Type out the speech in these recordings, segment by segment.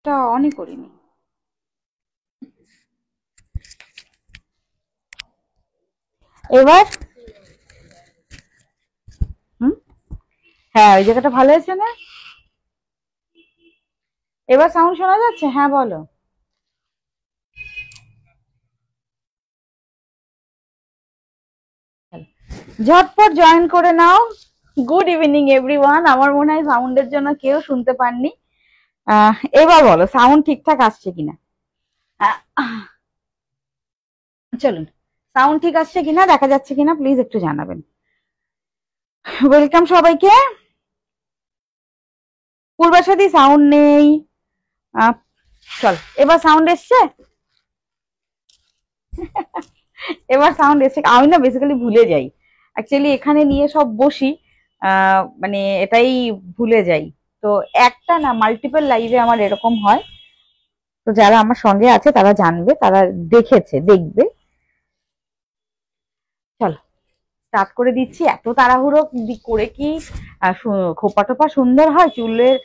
টা অনই করিনি। এবার হ্যাঁ, ওই জায়গাটা ভালো হয়েছে না? এবার সাউন্ড শোনা যাচ্ছে? হ্যাঁ বলো। ঝটপট জয়েন করে নাও। Good evening everyone. আমার মনে হয় সাউন্ডের জন্য কেউ শুনতে পাননি। এবার বলো সাউন্ড ঠিকঠাক আসছে কিনা। চলুন, সাউন্ড ঠিক আসছে কিনা, দেখা যাচ্ছে কিনা প্লিজ একটু জানাবেন। ওয়েলকাম সবাইকে। পূর্বাশাদি সাউন্ড নেই। চল, এবার সাউন্ড এসছে। এবার সাউন্ড এসছে। আমি না বেসিক্যালি ভুলে যাই, অ্যাকচুয়ালি এখানে নিয়ে সব বসি, মানে এটাই ভুলে যাই। তো একটা না, মাল্টিপল লাইভে আমার এরকম হয়। তো যারা আমার সঙ্গে আছে তারা জানবে, তারা দেখেছে, দেখবে। চলো স্টার্ট করে দিচ্ছি। এত তাড়াহুড়ো করে কি খোপা টোপা সুন্দর হয়? চুলের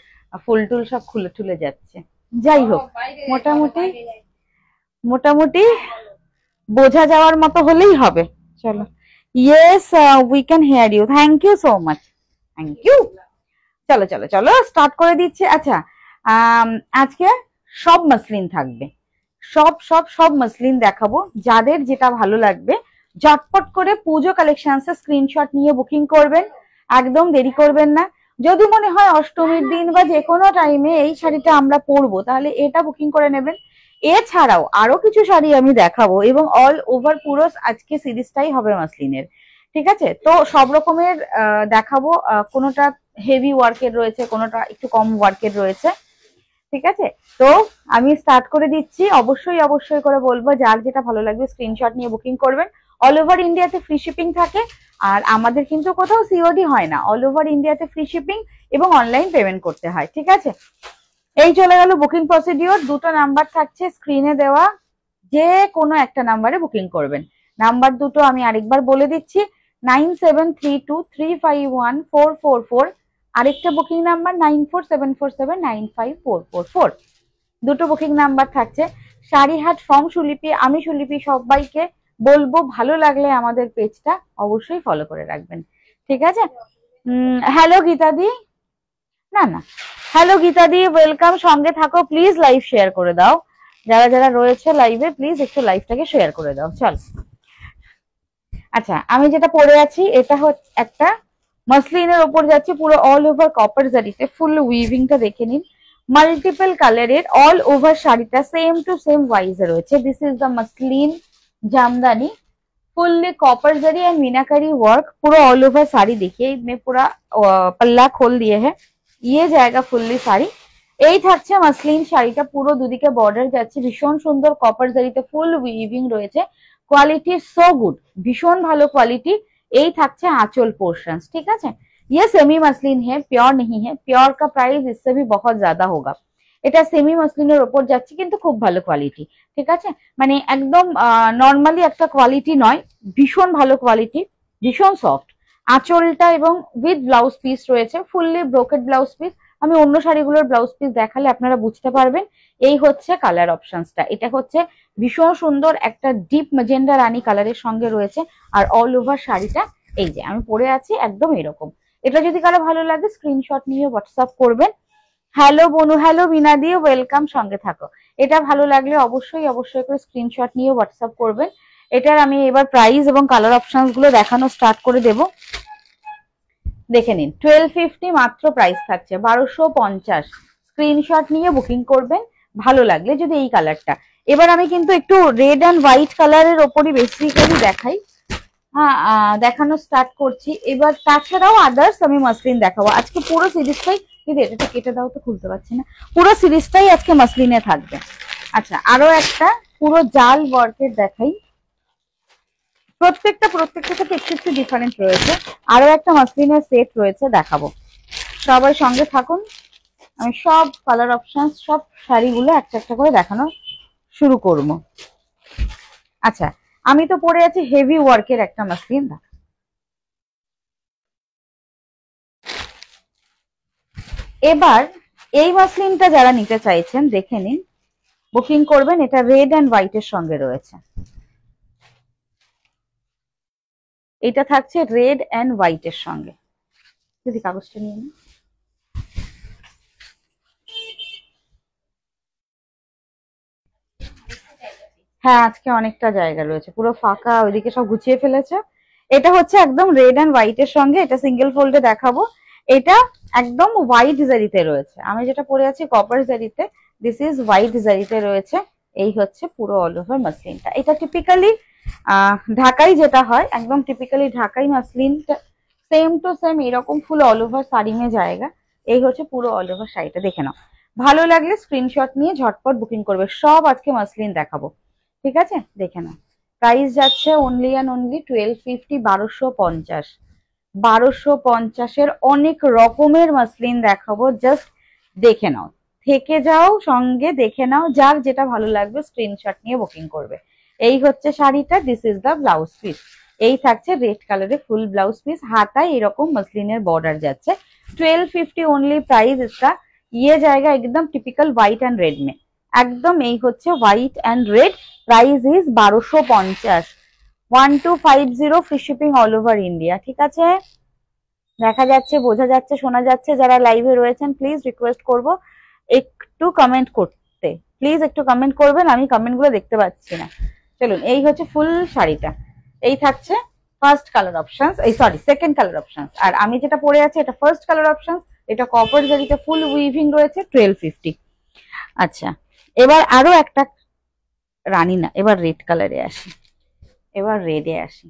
ফুল টুল সব খুলে টুলে যাচ্ছে। যাই হোক, মোটামুটি মোটামুটি বোঝা যাওয়ার মতো হলেই হবে। চলো। Yes, we can hear you. Thank you so much. Thank you. চলো চলো চলো স্টার্ট করে দিচ্ছি। আচ্ছা, আজকে সব মসলিন থাকবে, সব সব সব মসলিন দেখাবো। যাদের যেটা ভালো লাগবে ঝটপট করে পুজো কালেকশনসে স্ক্রিনশট নিয়ে বুকিং করবেন, একদম দেরি করবেন না। যদি মনে হয় অষ্টমীর দিন বা যে কোনো টাইমে এই শাড়িটা আমরা পরবো, তাহলে এটা বুকিং করে নেবেন। এছাড়াও আরো কিছু শাড়ি আমি দেখাবো এবং অল ওভার পুরো আজকে সিরিজটাই হবে মাসলিনের। ঠিক আছে, তো সব রকমের দেখাবো। কোনোটা হেভি ওয়ার্কের রয়েছে, কোনোটা একটু কম ওয়ার্কের রয়েছে। ঠিক আছে, তো আমি স্টার্ট করে দিচ্ছি। অবশ্যই অবশ্যই করে বলবো, যার যেটা ভালো লাগবে স্ক্রিনশট নিয়ে বুকিং করবেন। অল ওভার ইন্ডিয়াতে ফ্রি শিপিং থাকে, আর আমাদের কিন্তু কোথাও সিওডি হয় না। অল ওভার ইন্ডিয়াতে ফ্রি শিপিং এবং অনলাইন পেমেন্ট করতে হয়। ঠিক আছে, এই চলে গেল বুকিং প্রসিডিওর। দুটো নাম্বার থাকছে স্ক্রিনে দেওয়া, যে কোনো একটা নাম্বারে বুকিং করবেন। নাম্বার দুটো আমি আরেকবার বলে দিচ্ছি, 9732351444। আরেকটা বুকিং নাম্বার 9474795444। দুটো বুকিং নাম্বার থাকছে। শাড়িহাট ফ্রম সুলিপি, আমি সুলিপি। সবাইকে বলবো ভালো লাগলে আমাদের পেজটা অবশ্যই ফলো করে রাখবেন। ঠিক আছে। হ্যালো গীতাদি। না না, হ্যালো গীতাদি, ওয়েলকাম। সঙ্গে থাকো প্লিজ, লাইভ শেয়ার করে দাও। যারা যারা রয়েছে লাইভে প্লিজ একটু লাইভটাকে শেয়ার করে দাও। চল। আচ্ছা, আমি যেটা পরে আছি এটা হচ্ছে একটা মাসলিনের ওপর যাচ্ছে, পুরো অল ওভার কপার জারিতে। ফুল উইভিংটা দেখে নিন, মাল্টিপল কালারের অল ওভার শাড়িটা সেম টু সেম ওয়াইজে রয়েছে। This is the muslin Jamdani, fully copper zari and meenakari work. पूरा ऑल ओवर साड़ी देखिए, इसमें पूरा पल्ला खोल दिए है, ये जाएगा फुल्ली শাড়ি। এই থাকছে মাসলিন শাড়িটা, পুরো দুদিকে বর্ডার যাচ্ছে, ভীষণ সুন্দর কপার জারিতে ফুল উইভিং রয়েছে। কোয়ালিটি সো গুড, ভীষণ ভালো কোয়ালিটি। এই থাকছে आंचल पोर्शंस। ठीक है, ये सेमी मसलिन है, प्योर नहीं है। प्योर का प्राइस इससे भी बहुत ज्यादा होगा। এটা সেমি মসলিনের ওপর যাচ্ছে, কিন্তু খুব ভালো কোয়ালিটি। ঠিক আছে, মানে একদম নর্মালি একটা কোয়ালিটি নয়, ভীষণ ভালো কোয়ালিটি, ভীষণ সফট। আঁচলটা এবং উইথ ব্লাউজ পিস রয়েছে, ফুললি ব্রোকেড ব্লাউজ পিস। আমি অন্য শাড়িগুলোর ব্লাউজ পিস দেখালে আপনারা বুঝতে পারবেন। এই হচ্ছে কালার অপশনসটা। এটা হচ্ছে ভীষণ সুন্দর একটা ডিপ ম্যাজেন্ডা রানী কালারের সঙ্গে রয়েছে। আর অল ওভার শাড়িটা এই যে আমি পরে আছি একদম এরকম। এটা যদি কারো ভালো লাগে স্ক্রিনশট নিয়ে হোয়াটসঅ্যাপ করবেন। হ্যালো বনু, হ্যালো বিনা দিয়ে, ওয়েলকাম। সঙ্গে থাকো। এটা ভালো লাগলে অবশ্যই অবশ্যই করে স্ক্রিনশট নিয়ে হোয়াটসঅ্যাপ করবেন। এটার আমি এবার প্রাইস এবং কালার অপশনস গুলো দেখানো স্টার্ট করে দেব। দেখে নিন, 1250 মাত্র প্রাইস থাকছে, 1250। স্ক্রিনশট নিয়ে বুকিং করবেন ভালো লাগলে, যদি এই কালারটা। এবার আমি কিন্তু একটু রেড অ্যান্ড হোয়াইট কালারের ওপরই বেসিক্যালি দেখাই। হ্যাঁ, দেখানো স্টার্ট করছি এবার। তাছাড়াও আদার্স আমি মাসলিন দেখাবো আজকে পুরো সিরিজটাই। দিদি এটা কেটে দাও তো, খুলতে পারছি না। পুরো সিরিজটাই আজকে মাসলিনে থাকবে। আচ্ছা, আরো একটা পুরো জাল ওয়ার্কের দেখাই। প্রত্যেকটা থেকে একটু একটু ডিফারেন্ট রয়েছে। আরো একটা মাসলিনের সেট রয়েছে, দেখাবো। সবাই সঙ্গে থাকুন, আমি সব কালার অপশন সব শাড়িগুলো একটা একটা করে দেখানো শুরু করবো। আচ্ছা, আমি তো পরে আছি হেভি ওয়ার্কের একটা মাসলিন। এবার এই মাসলিনটা যারা নিতে চাইছেন দেখে নিন, বুকিং করবেন। এটা রেড অ্যান্ড হোয়াইটের সঙ্গে রয়েছে, এটা থাকছে রেড অ্যান্ড হোয়াইটের সঙ্গে। যদি কাগজটা নিয়ে নিন। হ্যাঁ, আজকে অনেকটা জায়গা রয়েছে, পুরো ফাঁকা, ওইদিকে সব গুছিয়ে ফেলেছে। এটা হচ্ছে একদম রেড অ্যান্ড হোয়াইটের সঙ্গে, এটা সিঙ্গেল ফোল্ডে দেখাবো। এটা একদম হোয়াইট জারিতে রয়েছে, আমি যেটা পরে আছি কপার জারিতে, দিস ইজ হোয়াইট জারিতে রয়েছে। এই হচ্ছে পুরো অল ওভার মাসলিনটা। এটা টিপিক্যালি ঢাকাই যেটা হয়, একদম টিপিক্যালি ঢাকাই মাসলিনটা, সেম টু সেম এরকম ফুল অল ওভার শাড়ি মে জায়গা। এই হচ্ছে পুরো অল ওভার শাড়িটা, দেখে নাও। ভালো লাগলে স্ক্রিনশট নিয়ে ঝটপট বুকিং করবে। সব আজকে মাসলিন দেখাবো, ঠিক আছে? দেখে নাও। প্রাইস যাচ্ছে অনলি অ্যান্ড অনলি 1250, 1250। 1250-এর অনেক রকমের মাসলিন দেখাবো, জাস্ট দেখে নাও, থেকে যাও সঙ্গে, দেখে নাও, যার যেটা ভালো লাগবে স্ক্রিনশট নিয়ে বুকিং করবে। এই হচ্ছে শাড়িটা, this is the blouse piece. এই থাকছে রেড কালারের ফুল ব্লাউজ পিস, হাতায় এরকম মাসলিনের বর্ডার যাচ্ছে। 1250 ओनली प्राइस इसका। ये जाएगा एकदम टिपिकल व्हाइट एंड रेड में, একদম এই হচ্ছে white and red. Price is 1250, 1250, free shipping all over India. ঠিক আছে, দেখা যাচ্ছে, বোঝা যাচ্ছে, শোনা যাচ্ছে। যারা লাইভে রয়েছেন প্লিজ রিকোয়েস্ট করব একটু কমেন্ট করতে, প্লিজ একটু কমেন্ট করবেন, আমি কমেন্টগুলো দেখতে পাচ্ছি না। চলুন, এই হচ্ছে ফুল শাড়িটা। এই থাকছে ফার্স্ট কালার অপশন, এই সরি সেকেন্ড কালার অপশন। আর আমি যেটা পরে আছি এটা ফার্স্ট কালার অপশন। এটা কপার জারিতে ফুল উইভিং রয়েছে, 1250। আচ্ছা, এবার আরো একটা রানী না, এবার রেড কালারে আসি, এবার রেডে আসি।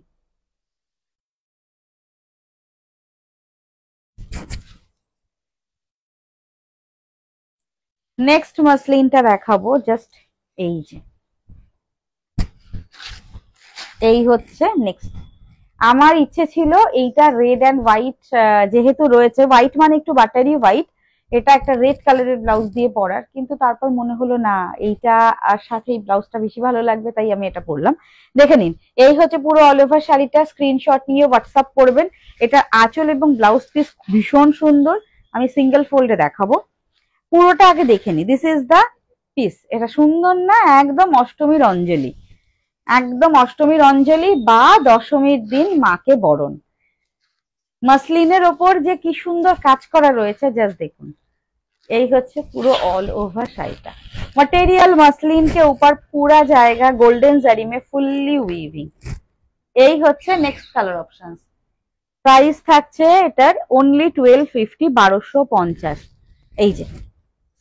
নেক্সট মাসলিনটা দেখাবো, জাস্ট এই যে, এই হচ্ছে নেক্সট। আমার ইচ্ছে ছিল এইটা রেড অ্যান্ড হোয়াইট যেহেতু রয়েছে, হোয়াইট মানে একটু বাটারি হোয়াইট, এটা একটা রেড কালারের ব্লাউজ দিয়ে পরার, কিন্তু তারপর মনে হলো না, এইটা আর সাথে এই ব্লাউজটা বেশি ভালো লাগবে, তাই আমি এটা পরলাম। দেখে নিন, এই হচ্ছে পুরো অল ওভার শাড়িটা। স্ক্রিনশট নিয়ে হোয়াটসঅ্যাপ করবেন। এটা আঁচল এবং ব্লাউজ পিস ভীষণ সুন্দর, আমি সিঙ্গেল ফোল্ডে দেখাবো। পুরোটা আগে দেখে নি, দিস ইজ দা পিস। এটা সুন্দর না? একদম অষ্টমীর অঞ্জলি, একদম অষ্টমীর অঞ্জলি বা দশমীর দিন মাকে বরণ। মাসলিনের ওপর যে কি সুন্দর কাজ করা রয়েছে, জাস্ট দেখুন। এই হচ্ছে পুরো অল ওভার শাড়িটা। मटेरियल मसलिन के ऊपर पूरा जाएगा गोल्डन जरी में फुल्ली वीविंग। এই হচ্ছে নেক্সট কালার অপশন। প্রাইস থাকছে এটার অনলি 1250, 1250। এই যে,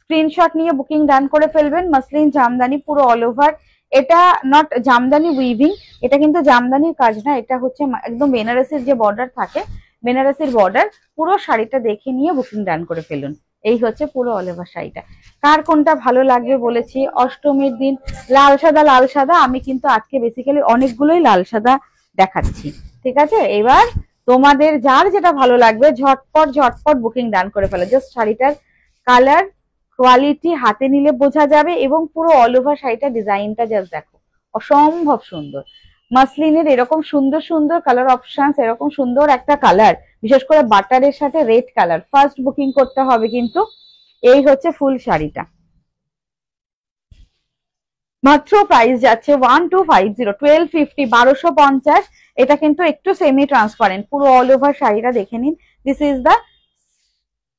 স্ক্রিনশট নিয়ে বুকিং ডান করে ফেলবেন। মসলিন জামদানি পুরো অল ওভার। এটা নট জামদানি উইভিং, এটা কিন্তু জামদানির কাজ না, এটা হচ্ছে একদম বেনারসির যে বর্ডার থাকে, বেনারসির বর্ডার। পুরো শাড়িটা দেখে নিয়ে বুকিং ডান করে ফেলুন। এই হচ্ছে পুরো অল ওভার শাড়িটা। কার কোনটা ভালো লাগবে বলেছি, অষ্টমীর দিন লাল সাদা, লাল সাদা। আমি কিন্তু আজকে বেসিক্যালি অনেকগুলোই লাল সাদা দেখাচ্ছি, ঠিক আছে? এবার তোমাদের যার যেটা ভালো লাগবে ঝটপট ঝটপট বুকিং ডান করে ফেলো। জাস্ট শাড়িটার কালার কোয়ালিটি হাতে নিলে বোঝা যাবে, এবং পুরো অল ওভার শাড়িটা ডিজাইনটা জাস্ট দেখো, অসম্ভব সুন্দর। মাসলিনের এরকম সুন্দর সুন্দর কালার অপশন, এরকম সুন্দর একটা কালার, বিশেষ করে বাটারের সাথে রেড কালার, ফার্স্ট বুকিং করতে হবে কিন্তু। এই হচ্ছে ফুল শাড়িটা, মাত্র প্রাইস যাচ্ছে 1250, 1250, 1250। এটা কিন্তু একটু সেমি ট্রান্সপারেন্ট, পুরো অল ওভার শাড়িটা দেখে নিন। দিস ইজ দা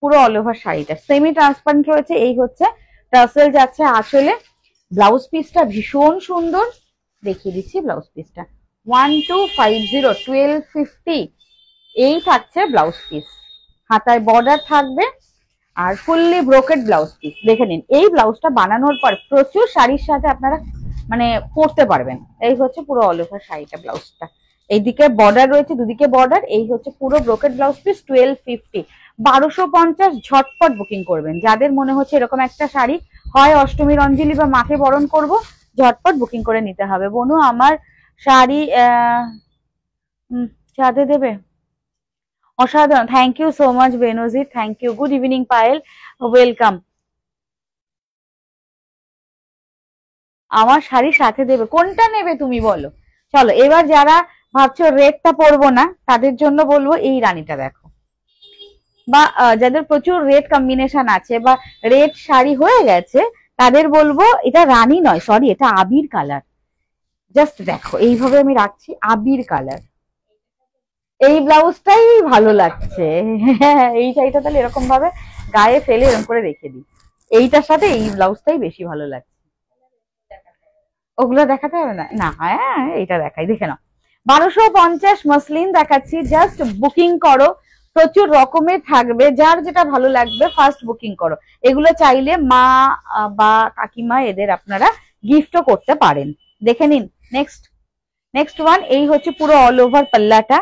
পুরো অল ওভার শাড়িটা সেমি ট্রান্সপারেন্ট রয়েছে। এই হচ্ছে টাসেল যাচ্ছে আঁচলে। ব্লাউজ পিসটা ভীষণ সুন্দর, দেখিয়ে দিচ্ছি ব্লাউজ পিসটা। 1250, 1250 এই থাকছে ব্লাউজ পিস। হাতায় বর্ডার থাকবে আর ফুললি ব্রোকেড ব্লাউজ পিস। দেখে নিন, এই ব্লাউজটা বানানোর পর প্রচুর শাড়ির সাথে আপনারা মানে পরতে পারবেন। এই হচ্ছে পুরো অল ওভার শাড়িটা, ব্লাউজটা এইদিকে বর্ডার রয়েছে, দুদিকে বর্ডার। এই হচ্ছে পুরো ব্রোকেড ব্লাউজ পিস, 1250, 1250। ঝটপট বুকিং করবেন যাদের মনে হচ্ছে এরকম একটা শাড়ি হয় অষ্টমীর অঞ্জলি বা মাকে বরণ করব, ঝটপট বুকিং করে নিতে হবে। বনু আমার শাড়ি চাঁদে দেবে, অসাধারণ। Thank you so much Benazir, thank you. Good evening Payel, welcome. আমার শাড়ি সাথে দেবে, কোনটা নেবে তুমি বলো? চলো, এবার যারা ভাবছো রেডটা পরবো না তাদের জন্য বলবো এই রানীটা দেখো, বা যাদের প্রচুর রেড কম্বিনেশন আছে বা রেড শাড়ি হয়ে গেছে, তাদের বলবো এটা রানী নয়, সরি, এটা আবির কালার। জাস্ট দেখো এইভাবে আমি রাখছি, আবির কালার। এই ব্লাউজটাই ভালো লাগছে। এই শাড়িটা তাহলে এরকম ভাবে গায়ে ফেলে এরকম করে রেখে দিই, এইটার সাথে এই ব্লাউজটাই বেশি ভালো লাগছে। ওগুলো দেখাতে হবে না, না হ্যাঁ এটা দেখাই, দেখে নাও। 1250 মসলিন দেখাচ্ছি, জাস্ট বুকিং করো। প্রচুর রকমের থাকবে, যার যেটা ভালো লাগবে ফার্স্ট বুকিং করো। এগুলো চাইলে মা বা কাকিমা এদের আপনারা গিফটও করতে পারেন। দেখে নিন। নেক্সট নেক্সট ওয়ান, এই হচ্ছে পুরো অল ওভার পাল্লাটা।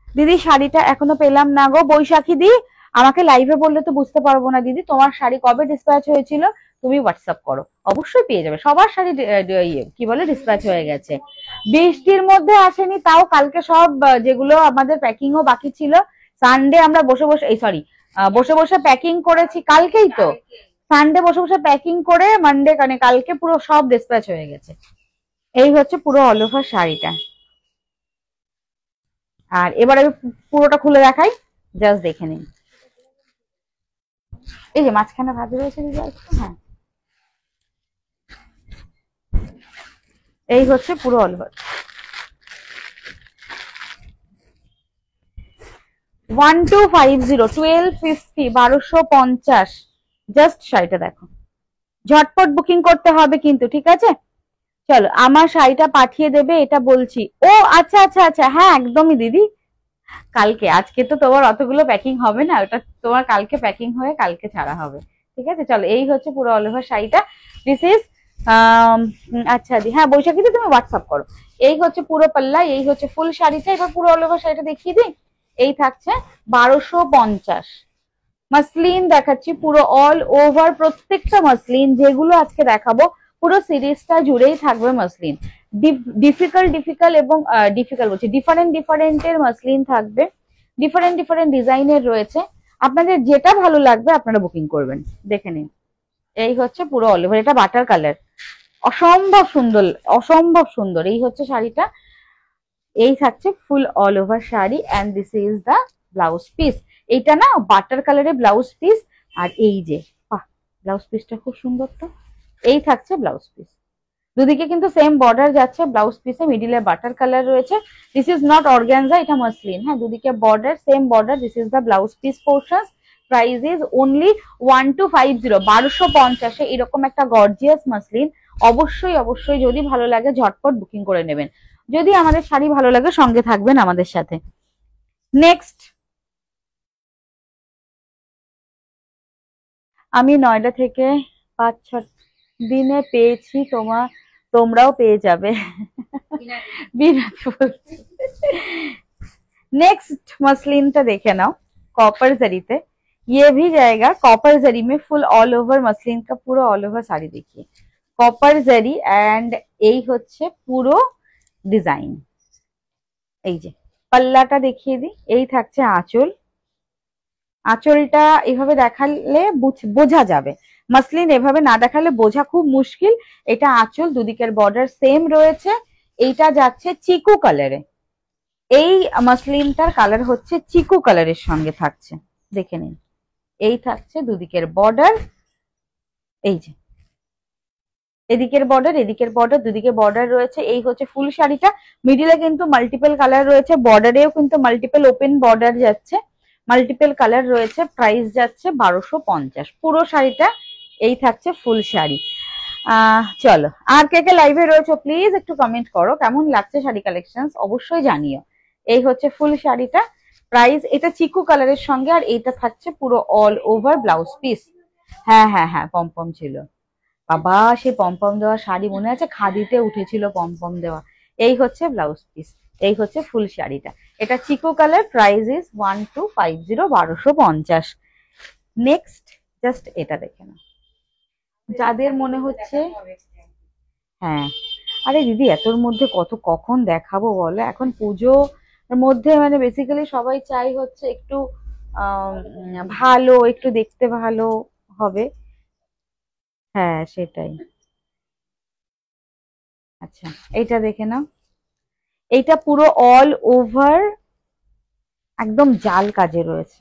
দিদি শাড়িটা এখনো পেলাম না গো। বৈশাখী দি, আমাকে লাইভে বললে তো বুঝতে পারবো না দিদি, তোমার শাড়ি কবে ডিসপ্যাচ হয়েছিল তুমি হোয়াটসঅ্যাপ করো, অবশ্যই পেয়ে যাবে। সবার শাড়ি কি বলে ডিসপ্যাচ হয়ে গেছে, বৃষ্টির মধ্যে আসেনি, তাও কালকে সব যেগুলো আমাদের প্যাকিং ও বাকি ছিল, সানডে আমরা বসে বসে, এই সরি, বসে বসে প্যাকিং করেছি, কালকেই তো সানডে বসে বসে প্যাকিং করে মানডে কালকে পুরো সব ডিসপ্যাচ হয়ে গেছে। এই হচ্ছে পুরো অল ওভার শাড়িটা। আর এবার আমি পুরোটা খুলে দেখাই, জাস্ট দেখে নিন। এই যে মাঝখানে ভাঁজ রয়েছে দিদি, হ্যাঁ, এই হচ্ছে পুরো অল ওভার। 1250, 1250, 1250, জাস্ট শাড়িটা দেখো। ঝটপট বুকিং করতে হবে কিন্তু, ঠিক আছে? চলো, আমার শাড়িটা পাঠিয়ে দেবে এটা বলছি। ও আচ্ছা আচ্ছা আচ্ছা, হ্যাঁ একদমই দিদি, কালকে, আজকে তো তোমার অতগুলো প্যাকিং হবে না, ওটা তোমার কালকে প্যাকিং হয়ে কালকে ছাড়া হবে, ঠিক আছে? চলো, এই হচ্ছে পুরো অল ওভার শাড়িটা। দিস ইজ আচ্ছা দি, হ্যাঁ বৈশাখীতে তুমি হোয়াটসঅ্যাপ করো। এই হচ্ছে পুরো পাল্লা, এই হচ্ছে ফুল শাড়িটা। এবার পুরো অল ওভার শাড়িটা দেখিয়ে দিই। এই থাকছে 1250 মাসলিন দেখাচ্ছি, পুরো অল ওভার প্রত্যেকটা মাসলিন যেগুলো আজকে দেখাবো পুরো সিরিজটা জুড়েই থাকবে মাসলিন। ডিফিকাল্ট এবং ডিফিকাল্ট বলছি, ডিফারেন্ট ডিফারেন্টের মাসলিন থাকবে, ডিফারেন্ট ডিফারেন্ট ডিজাইনের রয়েছে। আপনাদের যেটা ভালো লাগবে আপনারা বুকিং করবেন। দেখে নিন, এই হচ্ছে পুরো অল ওভার, এটা বাটার কালার, অসম্ভব সুন্দর, অসম্ভব সুন্দর। এই হচ্ছে শাড়িটা, এই থাকছে full all over sari, and this is the blouse piece. এইটা না বাটার কালারের ব্লাউজ পিস, আর এই যে ব্লাউজ পিসটা খুব সুন্দর তো। এই থাকছে ব্লাউজ পিস, দুদিকে কিন্তু সেম বর্ডার যাচ্ছে ব্লাউজ পিসে, মিডিলে বাটার কালার রয়েছে। দিস ইজ নট অর্গানজা, এটা মাসলিন, হ্যাঁ, দুদিকে border, same border. This is the blouse piece portion. Price is only 1250, 1250 এরকম একটা গর্জিয়াস মাসলিন। অবশ্যই অবশ্যই যদি ভালো লাগে ঝটপট বুকিং করে নেবেন। যদি আমাদের শাড়ি ভালো লাগে সঙ্গে থাকবেন আমাদের সাথে। নেক্সট, আমি নয়ডা থেকে 5-6 দিনে পেয়েছি, তোমরাও পেয়ে যাবে। বিরাট বলছি। नेक्स्ट मसलिनটা দেখে নাও, कॉपर जरी पे ये भी जाएगा कॉपर जरी में, फुल ऑल ओवर मसलिन का पूरा ऑल ओवर साड़ी देखिए, कॉपर जरी एंड এই হচ্ছে পুরো ডিজাইন। এই যে পাল্লাটা দেখিয়ে দিই, এই থাকছে আঁচল। আঁচলটা এভাবে দেখালে বোঝা যাবে, মাসলিন এভাবে না দেখালে বোঝা খুব মুশকিল। এটা আঁচল, দুদিকের বর্ডার সেম রয়েছে। এইটা যাচ্ছে চিকু কালারে, এই মাসলিনটার কালার হচ্ছে চিকু কালারের সঙ্গে থাকছে, দেখে নিন। এই থাকছে দুদিকের বর্ডার, এই যে এদিকের বর্ডার, এদিকের বর্ডার, দুদিকে বর্ডার রয়েছে। এই হচ্ছে ফুল শাড়িটা, মিডিলে কিন্তু মাল্টিপল কালার রয়েছে, বর্ডারেও কিন্তু মাল্টিপল ওপেন বর্ডার যাচ্ছে, মাল্টিপল কালার রয়েছে। প্রাইস যাচ্ছে 1250 পুরো শাড়িটা। এই থাকছে ফুল শাড়ি। চলো, আর কে কে লাইভে রয়েছে প্লিজ একটু কমেন্ট করো, কেমন লাগছে শাড়ি কালেকশন অবশ্যই জানিও। এই হচ্ছে ফুল শাড়িটা, প্রাইস এটা চিকু কালারের সঙ্গে, আর এইটা থাকছে পুরো অল ওভার ব্লাউজ পিস। হ্যাঁ হ্যাঁ হ্যাঁ, পমপম ছিল বাবা, সেই পমপম দেওয়া শাড়ি মনে আছে, খাদিতে উঠেছিল পমপম দেওয়া। এই হচ্ছে ব্লাউজ পিস, এই হচ্ছে ফুল শাড়িটা, এটা chikoo colour. Price is 1250, 1250। Next, just এটা দেখে না, যাদের মনে হচ্ছে, হ্যাঁ আরে দিদি এতর মধ্যে কখন দেখাবো বলো, এখন পুজোর মধ্যে মানে বেসিক্যালি সবাই চাই হচ্ছে একটু ভালো, একটু দেখতে ভালো হবে, হ্যাঁ সেটাই। আচ্ছা, এইটা দেখে নাও, এইটা পুরো অল ওভার একদম জাল কাজে রয়েছে,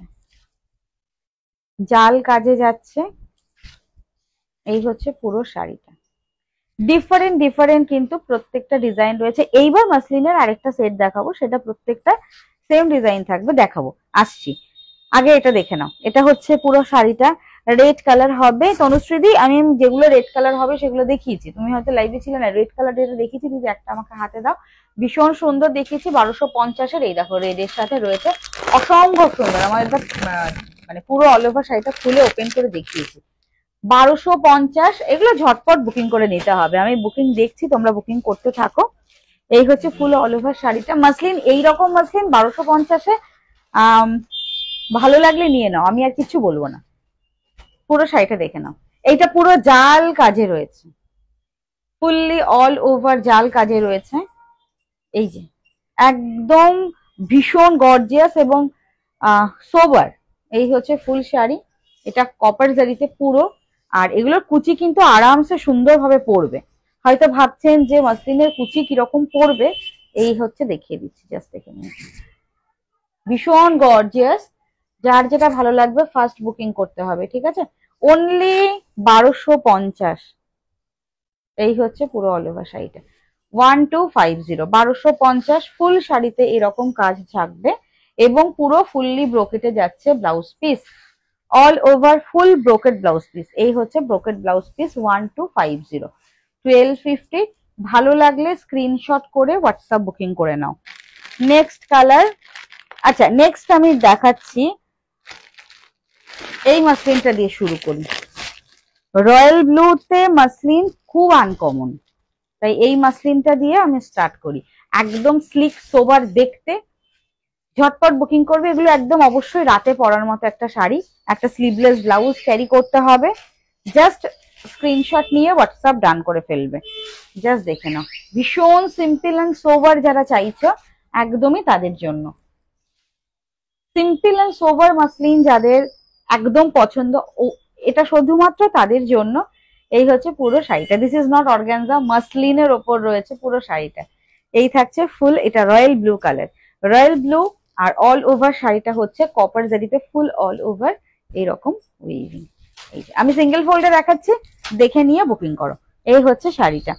জাল কাজে যাচ্ছে, এই হচ্ছে পুরো শাড়িটা। ডিফারেন্ট ডিফারেন্ট কিন্তু প্রত্যেকটা ডিজাইন রয়েছে। এইবার মাসলিনের আরেকটা সেট দেখাবো, সেটা প্রত্যেকটা সেম ডিজাইন থাকবে, দেখাবো, আসছি। আগে এটা দেখে নাও, এটা হচ্ছে পুরো শাড়িটা রেড কালার হবে। তনুশ্রীদি আমি যেগুলো রেড কালার হবে সেগুলো দেখিয়েছি, তুমি হয়তো লাইভে ছিলে না। রেড কালার যেটা দেখিয়েছি দিদি একটা আমাকে হাতে দাও, ভীষণ সুন্দর দেখিয়েছি। 1250-এর, এই দেখো রেডের সাথে রয়েছে, অসম্ভব সুন্দর। আমার এটা মানে পুরো অল ওভার শাড়িটা খুলে ওপেন করে দেখিয়েছি। 1250, এগুলো ঝটপট বুকিং করে নিতে হবে। আমি বুকিং দেখছি, তোমরা বুকিং করতে থাকো। এই হচ্ছে ফুল অল ওভার শাড়িটা। মাসলিন, এইরকম মাসলিন 1250-এ ভালো লাগলে নিয়ে নাও, আমি আর কিছু বলবো না। পুরো শাড়িটা দেখে নাও, এইটা পুরো জাল কাজে রয়েছে, ফুললি অল ওভার জাল কাজে রয়েছে। এই যে একদম ভীষণ গর্জিয়াস এবং সোবার। এই হচ্ছে ফুল শাড়ি, এটা কপার জারিতে পুরো। আর এগুলোর কুচি কিন্তু আরামসে সুন্দরভাবে পড়বে। হয়তো ভাবছেন যে মাসলিনের কুচি কিরকম পড়বে, এই হচ্ছে দেখিয়ে দিচ্ছি, জাস্ট দেখে নিন। ভীষণ গর্জিয়াস, যার যেটা ভালো লাগবে ফার্স্ট বুকিং করতে হবে, ঠিক আছে? অনলি 1250। এই হচ্ছে পুরো অল ওভার শাড়িটা, 1250, 1250 ফুল শাড়িতে এরকম কাজ থাকবে এবং পুরো ফুললি ব্রোকেটে যাচ্ছে ব্লাউজ পিস, অল ওভার ফুল ব্রোকেট ব্লাউজ পিস। এই হচ্ছে ব্রোকেট ব্লাউজ পিস, 1250, 1250। ভালো লাগলে স্ক্রিনশট করে হোয়াটসঅ্যাপ বুকিং করে নাও। নেক্সট কালার, আচ্ছা নেক্সট আমি দেখাচ্ছি, এই মাসলিনটা দিয়ে শুরু করি। রয়্যাল ব্লুতে মাসলিন খুব আনকমন, তাই এই মাসলিনটা দিয়ে আমি স্টার্ট করি। একদম স্লিক সোবার দেখতে, ঝটপট বুকিং করবে। এগুলো একদম অবশ্যই রাতে পরার মতো একটা শাড়ি, একটা স্লিভলেস ব্লাউজ ক্যারি করতে হবে। জাস্ট স্ক্রিনশট নিয়ে হোয়াটসঅ্যাপ ডান করে ফেলবে, জাস্ট দেখে নাও। ভীষণ সিম্পল অ্যান্ড সোবার যারা চাইছো একদমই তাদের জন্য। সিম্পল অ্যান্ড সোবার মাসলিন যাদের একদম পছন্দ, ও এটা শুধুমাত্র তাদের জন্য। এই হচ্ছে পুরো শাড়িটা, দিস ইজ নট অর্গানজা, মাসলিনের ওপর রয়েছে পুরো শাড়িটা। এই থাকছে ফুল, এটা royal blue colour, royal blue. আর অল ওভার শাড়িটা হচ্ছে কপার জারিতে ফুল অল ওভার এইরকম উইভিং। এই যে আমি সিঙ্গেল ফোল্ডে দেখাচ্ছি, দেখে নিয়ে বুকিং করো। এই হচ্ছে শাড়িটা,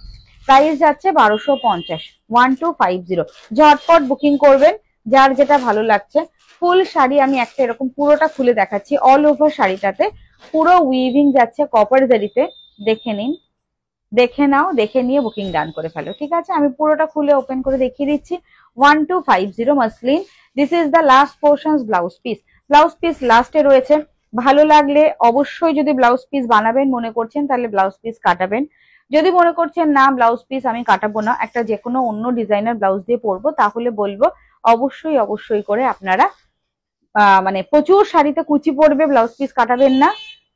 প্রাইস যাচ্ছে 1250, 1250। ঝটপট বুকিং করবেন, যার যেটা ভালো লাগছে। ফুল শাড়ি আমি একটা এরকম পুরোটা খুলে দেখাচ্ছি, অল ওভার শাড়িটাতে পুরো উইভিং যাচ্ছে কপার জারিতে। দেখে নিন, দেখে নাও, দেখে নিয়ে বুকিং ডান করে ফেলো, ঠিক আছে? আমি পুরোটা খুলে ওপেন করে দেখিয়ে দিচ্ছি। 1250 muslin, this is the last portions blouse piece. Blouse piece লাস্টে রয়েছে। ভালো লাগলে অবশ্যই, যদি ব্লাউজ পিস বানাবেন মনে করছেন তাহলে ব্লাউজ পিস কাটাবেন। যদি মনে করছেন না ব্লাউজ পিস আমি কাটাবো না, একটা যে কোনো অন্য ডিজাইনার ব্লাউজ দিয়ে পরবো, তাহলে বলবো অবশ্যই অবশ্যই করে আপনারা মানে প্রচুর শাড়িতে কুচি পড়বে, ব্লাউজ পিস কাটাবেন না।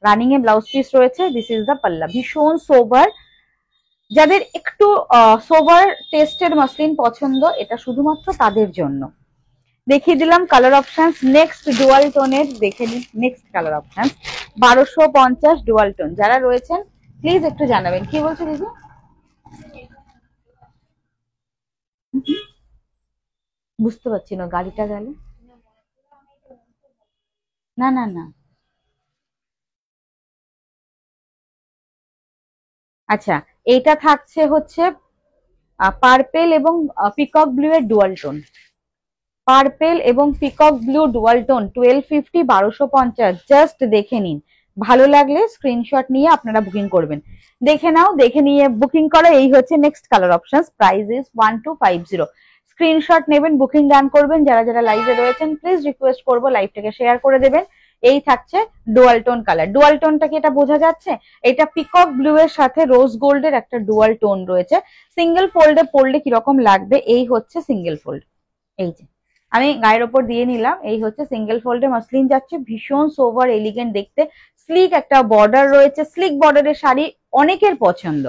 রানিং এ ব্লাউজ পিস রয়েছে। দিস ইজ দ্য পাল্লা, ভীষণ সোবার। যাদের একটু সোবার টেস্টের মাসলিন পছন্দ, এটা শুধুমাত্র তাদের জন্য। দেখিয়ে দিলাম কালার অপশনস। নেক্সট ডুয়াল টোনের দেখে নিন, next colour options 1250 dual tone. যারা রয়েছেন প্লিজ একটু জানাবেন। কি বলছো দিদি? বুঝতে পারছি না, গাড়িটা গেল। না না না, আচ্ছা এইটা থাকছে হচ্ছে পার্পেল এবং পিকক ব্লু এর ডুয়াল টোন। পার্পেল এবং peacock blue dual tone, 1250, 1250। Just দেখে নিন, ভালো লাগলে স্ক্রিনশট নিয়ে আপনারা বুকিং করবেন। দেখে নাও, দেখে নিয়ে বুকিং করো। এই হচ্ছে next colour option, price is 1250। Screenshot নেবেন, বুকিং ডান করবেন। যারা যারা লাইভে রয়েছেন প্লিজ রিকোয়েস্ট করবো লাইভটাকে শেয়ার করে দেবেন। এই থাকছে ডুয়াল টোন কালার। ডুয়াল টোনটা কি এটা বোঝা যাচ্ছে? এটা পিকক ব্লু এর সাথে রোজ গোল্ডের একটা ডুয়াল টোন রয়েছে। সিঙ্গেল ফোল্ডে পড়লে কিরকম লাগবে, এই হচ্ছে সিঙ্গেল ফোল্ড। এই যে আমি গায়ের ওপর দিয়ে নিলাম, এই হচ্ছে সিঙ্গেল ফোল্ডে মাসলিন যাচ্ছে, ভীষণ সোভার এলিগেন্ট দেখতে। স্লিক একটা বর্ডার রয়েছে, স্লিক বর্ডারের শাড়ি অনেকের পছন্দ।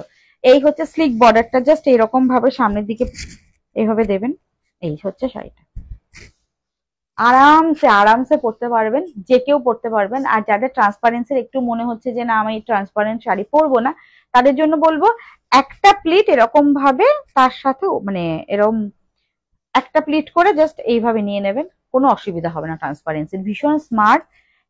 এই হচ্ছে স্লিক বর্ডারটা, জাস্ট এরকম ভাবে সামনের দিকে এইভাবে দেবেন। এই হচ্ছে শাড়িটা, আরামসে আরামসে পরতে পারবেন, যে কেউ পরতে পারবেন। আর যাদের ট্রান্সপারেন্সির একটু মনে হচ্ছে যে না আমি ট্রান্সপারেন্ট শাড়ি পরবো না, তাদের জন্য বলবো একটা প্লিট এরকম ভাবে তার সাথে মানে এরকম একটা প্লিট করে জাস্ট এইভাবে নিয়ে নেবেন, কোনো অসুবিধা হবে না। ট্রান্সপারেন্সি ভীষণ স্মার্ট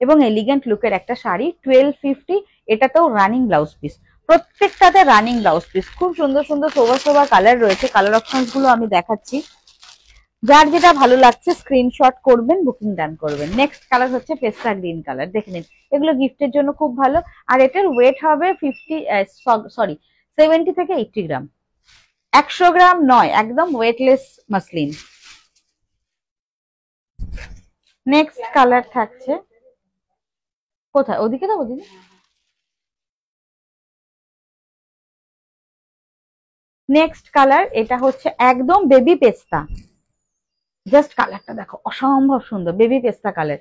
এবং এলিগেন্ট লুকের একটা শাড়ি 1250। এটাতেও রানিং ব্লাউজ পিস, প্রত্যেকটাতে রানিং ব্লাউজ পিস। খুব সুন্দর সুন্দর সোবার সোবার কালার রয়েছে। কালার অপশনস গুলো আমি দেখাচ্ছি, যার যেটা ভালো লাগছে স্ক্রিনশট করবেন, বুকিং ডান করবেন। নেক্সট কালার হচ্ছে পেস্তা গ্রিন কালার, দেখে নিন। এগুলো গিফটের জন্য খুব ভালো। আর এটার ওয়েট হবে 70 থেকে 80 গ্রাম, 100 গ্রাম নয়, একদম ওয়েটলেস মাসলিন। নেক্সট কালার থাকছে, কোথায়, ওদিকে দাও, ওদিকে। নেক্সট কালার, এটা হচ্ছে একদম বেবি পেস্তা। জাস্ট কালারটা দেখো, অসম্ভব সুন্দর বেবি পেস্তা কালার।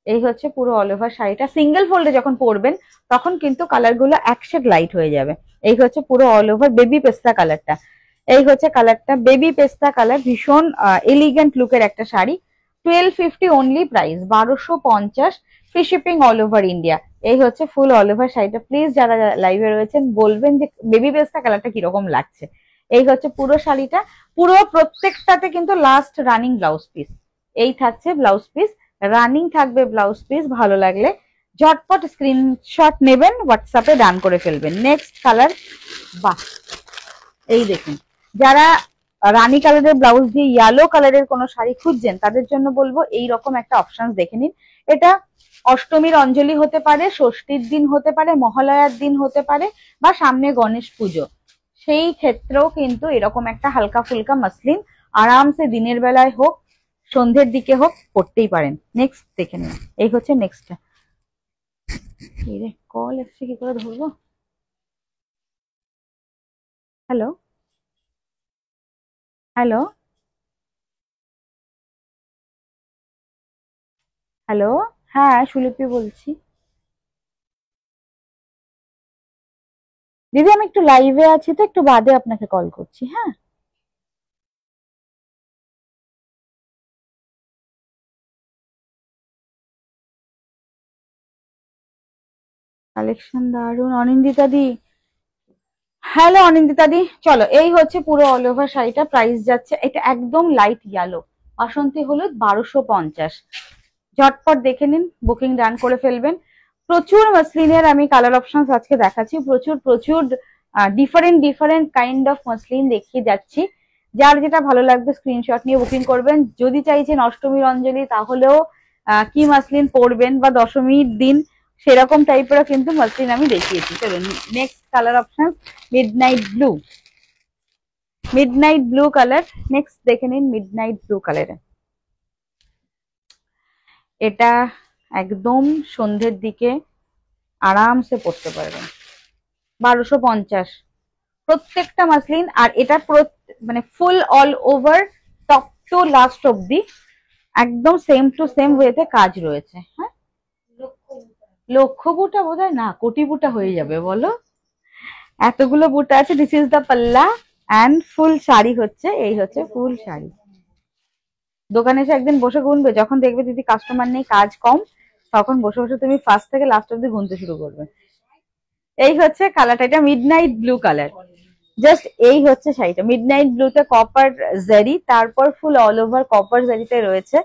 এই হচ্ছে পুরো অল ওভার শাড়িটা। সিঙ্গেল ফোল্ডে যখন পরবেন তখন কিন্তু কালার গুলো এক শেড লাইট হয়ে যাবে। এই হচ্ছে পুরো অল ওভার বেবি পেস্তা কালারটা। এই হচ্ছে কালারটা, বেবি পেস্তা কালার, ভীষণ এলিগেন্ট লুকের একটা sari. 1250 only price, 1250, free shipping all over India. এই হচ্ছে ফুল অল ওভার শাড়িটা। প্লিজ যারা লাইভে রয়েছেন বলবেন যে বেবি পেস্তা কালারটা কিরকম লাগছে। এই হচ্ছে পুরো শাড়িটা, পুরো প্রত্যেকটাতে কিন্তু লাস্ট রানিং ব্লাউজ পিস। এই থাকছে ব্লাউজ পিস, রানিং থাকবে ব্লাউজ পিস। ভালো লাগলে ঝটপট স্ক্রিনশট নেবেন, হোয়াটসঅ্যাপে ডান করে ফেলবেন। নেক্সট কালার, বাহ, এই দেখুন, যারা রানী কালারের ব্লাউজ দিয়ে ইয়েলো কালারের কোনো শাড়ি খুঁজছেন তাদের জন্য বলবো এই রকম একটা অপশন দেখে নিন। এটা অষ্টমীর অঞ্জলি হতে পারে, ষষ্ঠীর দিন হতে পারে, মহালয়ার দিন হতে পারে, বা সামনে গণেশ পুজো, সেই ক্ষেত্রেও কিন্তু এরকম একটা হালকা ফুলকা মাসলিন আরামসে দিনের বেলায় হোক সন্ধ্যের দিকে হোক পড়তেই পারেন। নেক্সট দেখে নিন, এই হচ্ছে নেক্সটটা। কল এসছে, কি করে ধরবো? Hello, hello, hello. হ্যাঁ, সুলিপি বলছি। দিদি আমি একটু লাইভে আছি, তো একটু বাদে আপনাকে কল করছি, হ্যাঁ। কালেকশন দারুন, অনিন্দিতা দি। হ্যালো অনিন্দিতা দি, চলো, এই হচ্ছে পুরো অল ওভার শাড়িটা। প্রাইস যাচ্ছে, এটা একদম লাইট ইয়েলো, বাসন্তী হলুদ, 1250। ঝটপট দেখে নিন, বুকিং ডান করে ফেলবেন। প্রচুর মাসলিনের আমি কালার অপশন আজকে দেখাচ্ছি, প্রচুর প্রচুর different different kind of muslin দেখিয়ে যাচ্ছি। যার যেটা ভালো লাগবে স্ক্রিনশট নিয়ে বুকিং করবেন। যদি চাইছেন অষ্টমীর অঞ্জলি, তাহলেও কি মাসলিন পরবেন, বা দশমীর দিন সেরকম টাইপেরও কিন্তু মাসলিন আমি দেখিয়েছি। চলুন next colour option, midnight blue. Midnight blue colour, next দেখে নিন মিডনাইট ব্লু কালার। এটা একদম সন্ধ্যের দিকে আরামসে পড়তে পারবেন, 1250। প্রত্যেকটা মাসলিন, আর এটা মানে ফুল all over top to last অব্দি একদম সেম টু সেম ওয়েতে কাজ রয়েছে। হ্যাঁ, লক্ষ বুটা বোধ হয় না, কোটি বুটা হয়ে যাবে বলো, এতগুলো বুটা আছে। দিস ইজ দ্য পাল্লা অ্যান্ড ফুল শাড়ি হচ্ছে, এই হচ্ছে ফুল শাড়ি। দোকানে এসে একদিন বসে গুনবে, যখন দেখবে দিদি কাস্টমার নেই, কাজ কম, তখন বসে বসে তুমি ফার্স্ট থেকে লাস্ট অব্দি গুনতে শুরু করবে। এই হচ্ছে কালারটা, এটা মিডনাইট ব্লু কালার। জাস্ট এই হচ্ছে শাড়িটা, মিডনাইট ব্লুতে কপার জারি, তারপর ফুল অল ওভার কপার জারিতে রয়েছে।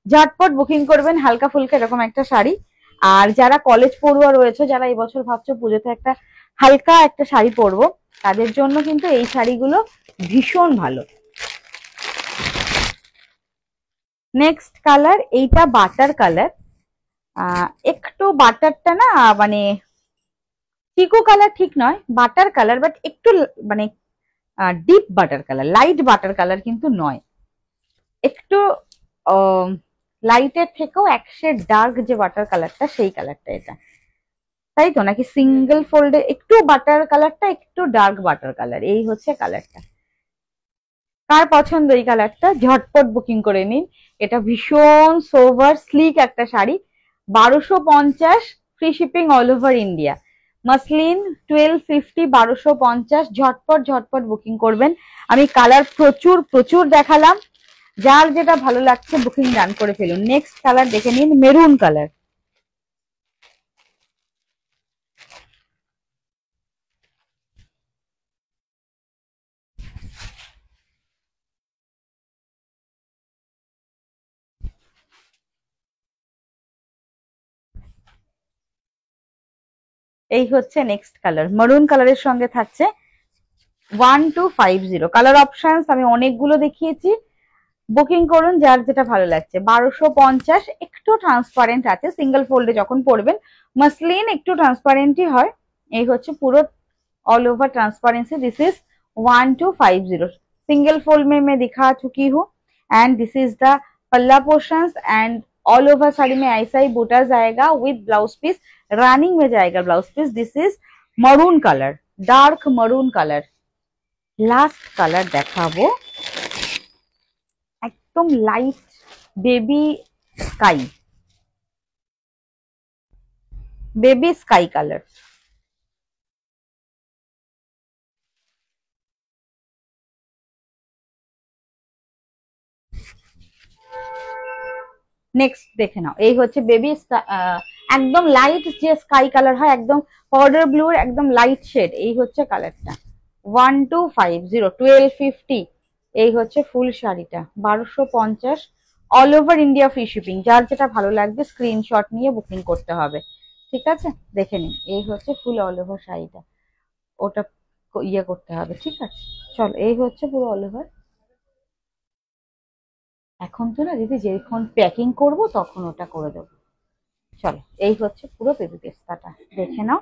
ঝটপট বুকিং করবেন, হালকা ফুলকা এরকম একটা শাড়ি। আর যারা কলেজ পড়ুয়া রয়েছে, যারা এই বছর ভাবছো পুজোতে একটা হালকা একটা শাড়ি পরবো, তাদের জন্য কিন্তু এই শাড়িগুলো ভীষণ ভালো। নেক্সট কালার, এইটা বাটার কালার। একটু বাটারটা না, মানে চিকু কালার ঠিক নয়, বাটার কালার, বাট একটু মানে deep butter colour, light butter colour কিন্তু নয়, একটু লাইটের থেকেও এক শেড ডার্ক যে বাটার কালারটা, সেই কালারটা এটা, তাই তো নাকি? সিঙ্গেল ফোল্ডে একটু বাটার কালারটা, একটু ডার্ক বাটার কালার, এই হচ্ছে কালারটা। কার পছন্দ এই কালারটা ঝটপট বুকিং করে নিন। এটা ভীষণ সোভার স্লিক একটা sari, 1250, free shipping all over India. Muslin 1250, 1250, ঝটপট ঝটপট বুকিং করবেন। আমি কালার প্রচুর প্রচুর দেখালাম, যার যেটা ভালো লাগছে বুকিং ডান করে ফেলুন। নেক্সট কালার দেখে নিন, মেরুন কালার। এই হচ্ছে নেক্সট কালার, মারুন কালারের সঙ্গে থাকছে 1250। কালার অপশনস আমি অনেকগুলো দেখিয়েছি, বুকিং করুন যার যেটা ভালো লাগছে। 1250, একটু ট্রান্সপারেন্ট আছে, সিঙ্গেল ফোল্ডে যখন পরবেন মাসলিন একটু ট্রান্সপারেন্টই হয়। এই হচ্ছে পুরো all over transparency. This is 1250। Single fold में मैं दिखा चुकी हूँ एंड दिस इज द पल्ला portions and all over sari में ऐसा ही बूटा जाएगा विद ब्लाउज पीस, रनिंग में जाएगा blouse piece. This is maroon colour, dark maroon colour. Last colour देखाबो एकदम light baby sky, baby sky colour. Next দেখে নাও, এই হচ্ছে বেবি একদম লাইট যে স্কাই কালার হয়, একদম পাউডার ব্লুর একদম লাইট শেড। এই হচ্ছে কালারটা 1250, 1250। এই হচ্ছে ফুল শাড়িটা 1250, all over India free shipping. যার যেটা ভালো লাগবে স্ক্রিনশট নিয়ে বুকিং করতে হবে, ঠিক আছে? দেখে নিন, এই হচ্ছে ফুল অল ওভার শাড়িটা, ওটা ইয়ে করতে হবে, ঠিক আছে? চলো, এই হচ্ছে পুরো অল ওভার। এখন তো না দিদি, যখন প্যাকিং করব তখন ওটা করে দেবো। চলো, এই হচ্ছে পুরো বেবি পেস্তাটা, দেখে নাও।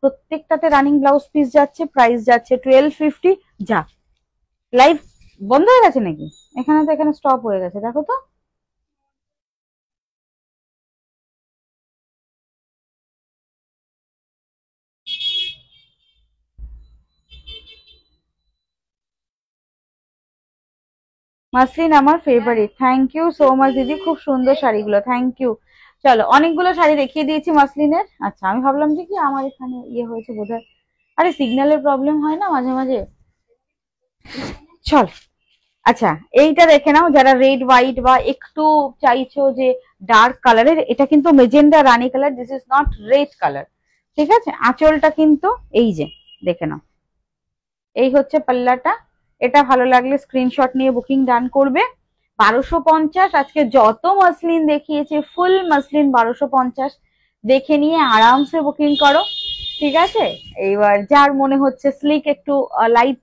প্রত্যেকটাতে রানিং ব্লাউজ পিস যাচ্ছে, প্রাইস যাচ্ছে 1250। যা, লাইভ বন্ধ হয়ে গেছে নাকি? এখানে তো, এখানে স্টপ হয়ে গেছে, দেখো তো। মাসলিন আমার favourite, thank you so much দিদি, খুব সুন্দর শাড়িগুলো, থ্যাংক ইউ। চলো, অনেকগুলো শাড়ি দেখিয়ে দিয়েছি মাসলিনের। আচ্ছা, আমি ভাবলাম যে কি আমার এখানে ইয়ে হয়েছে বোধহয়, আরে সিগন্যালের প্রবলেম হয় না মাঝে মাঝে। চল, আচ্ছা এইটা দেখে নাও, যারা রেড হোয়াইট বা একটু চাইছো যে ডার্ক কালারের, এটা কিন্তু magenta Rani colour, this is not red colour, ঠিক আছে? আঁচলটা কিন্তু এই যে, দেখে নাও। এই হচ্ছে পাল্লাটা, এটা ভালো লাগলে স্ক্রিনশট নিয়ে বুকিং ডান করবে। 1250, আজকে যত মাসলিন দেখিয়েছে ফুল মাসলিন 1250, দেখে নিয়ে আরামসে বুকিং করো, ঠিক আছে? এইবার যার মনে হচ্ছে স্লিক একটু লাইট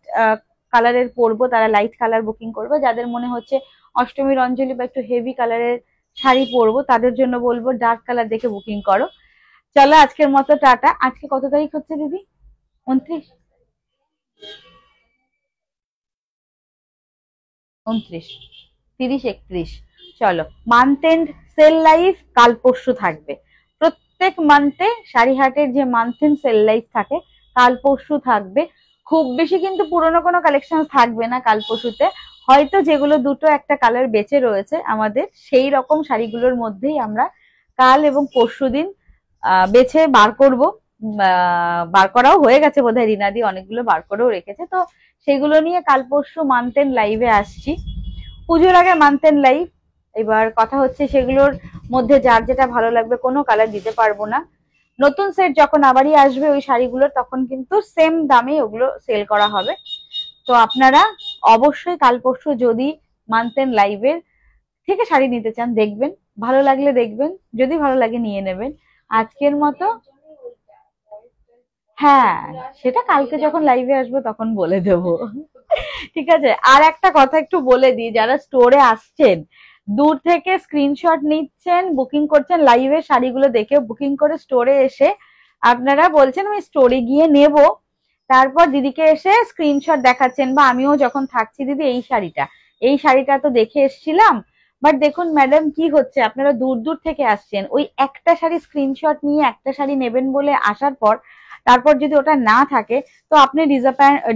কালারের পরবো, তারা লাইট কালার বুকিং করবে। যাদের মনে হচ্ছে অষ্টমীর অঞ্জলি বা একটু হেভি কালারের শাড়ি পরবো, তাদের জন্য বলবো ডার্ক কালার দেখে বুকিং করো। চলো, আজকের মতো টাটা। আজকে কত তারিখ হচ্ছে দিদি? 29, 29, 30, 31। চলো, মান্থ এন্ড সেল লাইভ কাল পরশু থাকবে। প্রত্যেক মান্থে শাড়িহাটের যে মান্থ এন্ড সেল লাইভ থাকে, কাল পরশু থাকবে। খুব বেশি কিন্তু পুরোনো কোনো কালেকশন থাকবে না কাল পরশুতে, হয়তো যেগুলো দুটো একটা কালার বেঁচে রয়েছে আমাদের, সেই রকম শাড়িগুলোর মধ্যেই আমরা কাল এবং পরশু দিন বেছে বার করব। বার করাও হয়ে গেছে বোধহয়, রিনাদি অনেকগুলো বার করেও রেখেছে, তো সেগুলো নিয়ে কাল পরশু মান্থ এন্ড লাইভে আসছি। পুজোর আগে মান্থ এন্ড লাইভ। এবার কথা হচ্ছে সেগুলোর মধ্যে যার যেটা ভালো লাগবে, কোনো কালার দিতে পারবো না। নতুন সেট যখন আবারই আসবে ওই শাড়িগুলোর, তখন কিন্তু সেম দামে ওগুলো সেল করা হবে। তো আপনারা অবশ্যই কাল পরশু যদি মান্থ এন্ড লাইভের থেকে শাড়ি নিতে চান, দেখবেন, ভালো লাগলে দেখবেন, যদি ভালো লাগে নিয়ে নেবেন। আজকের মতো, হ্যাঁ সেটা কালকে যখন লাইভে আসবো তখন বলে দেবো, ঠিক আছে? আর একটা কথা একটু বলে দিই, যারা স্টোরে আসছেন, দূর থেকে স্ক্রিনশট নিচ্ছেন, বুকিং করছেন, লাইভে শাড়িগুলো দেখে বুকিং করে স্টোরে এসে আপনারা বলছেন আমি স্টোরে গিয়ে নেব, তারপর দিদিকে এসে স্ক্রিনশট দেখাচ্ছেন, বা আমিও যখন থাকছি দিদি এই শাড়িটা তো দেখে এসছিলাম, বাট দেখুন ম্যাডাম কি হচ্ছে, আপনারা দূর দূর থেকে আসছেন, ওই একটা শাড়ি স্ক্রিনশট নিয়ে একটা শাড়ি নেবেন বলে আসার পর, তারপর যদি ওটা না থাকে তো আপনি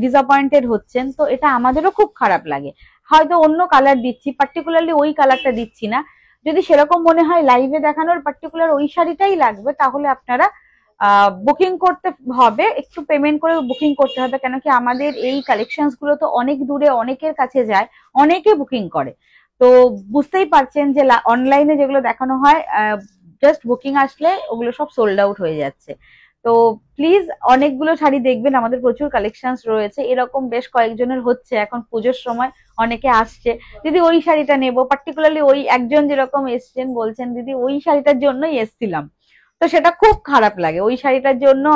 ডিসঅ্যাপয়েন্টেড হচ্ছেন, তো এটা আমাদেরও খুব খারাপ লাগে। হয়তো অন্য কালার দিচ্ছি, পার্টিকুলারলি ওই কালারটা দিচ্ছি না, যদি সেরকম মনে হয় লাইভে দেখানোর পার্টিকুলার ওই শাড়িটাই লাগবে, তাহলে আপনারা বুকিং করতে হবে, একটু পেমেন্ট করে বুকিং করতে হবে। কেন কি আমাদের এই কালেকশনস গুলো তো অনেক দূরে অনেকের কাছে যায়, অনেকে বুকিং করে, তো বুঝতেই পারছেন যে অনলাইনে যেগুলো দেখানো হয় জাস্ট বুকিং আসলে ওগুলো সব সোল্ড আউট হয়ে যাচ্ছে। তো প্লিজ অনেকগুলো শাড়ি দেখবেন, আমাদের প্রচুর কালেকশনস রয়েছে, এরকম বেশ কয়েকজনের হচ্ছে এখন পুজোর সময় অনেকে আসছে, দিদি ওই শাড়িটা নেবো, পার্টিকুলারলি ওই একজন যেরকম এসছেন বলছেন দিদি ওই শাড়িটার জন্যই এসছিলাম, তো তো সেটা খুব খারাপ লাগে। ওই শাড়িটার জন্য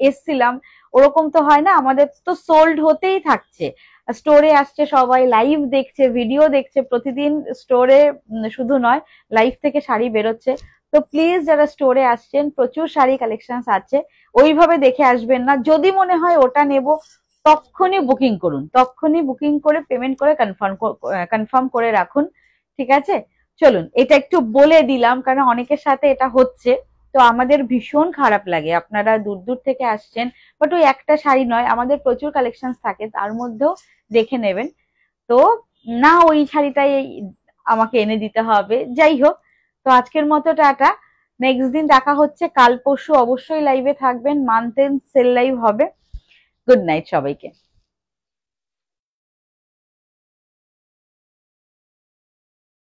এসছিলাম, ওরকম তো হয় না, আমাদের তো সোল্ড হতেই থাকছে, স্টোরে আসছে, সবাই লাইভ দেখছে, ভিডিও দেখছে প্রতিদিন স্টোরে, শুধু নয় লাইভ থেকে শাড়ি বেরোচ্ছে। তো প্লিজ যারা স্টোরে আসছেন, প্রচুর শাড়ি কালেকশন আছে, ওইভাবে দেখে আসবেন না। যদি মনে হয় ওটা নেব, তখনই বুকিং করুন, তখনই বুকিং করে পেমেন্ট করে কনফার্ম করে রাখুন, ঠিক আছে? চলুন, এটা একটু বলে দিলাম কারণ অনেকের সাথে এটা হচ্ছে, তো আমাদের ভীষণ খারাপ লাগে। আপনারা দূর দূর থেকে আসছেন, বাট ওই একটা শাড়ি নয়, আমাদের প্রচুর কালেকশন থাকে, তার মধ্যেও দেখে নেবেন। তো না ওই শাড়িটাই আমাকে এনে দিতে হবে, যাই হোক। তো আজকের মতো টাটা, নেক্সট দিন দেখা হচ্ছে, কাল পরশু অবশ্যই লাইভে থাকবেন, মান্থ এন্ড সেল লাইভ হবে। গুড নাইট সবাইকে।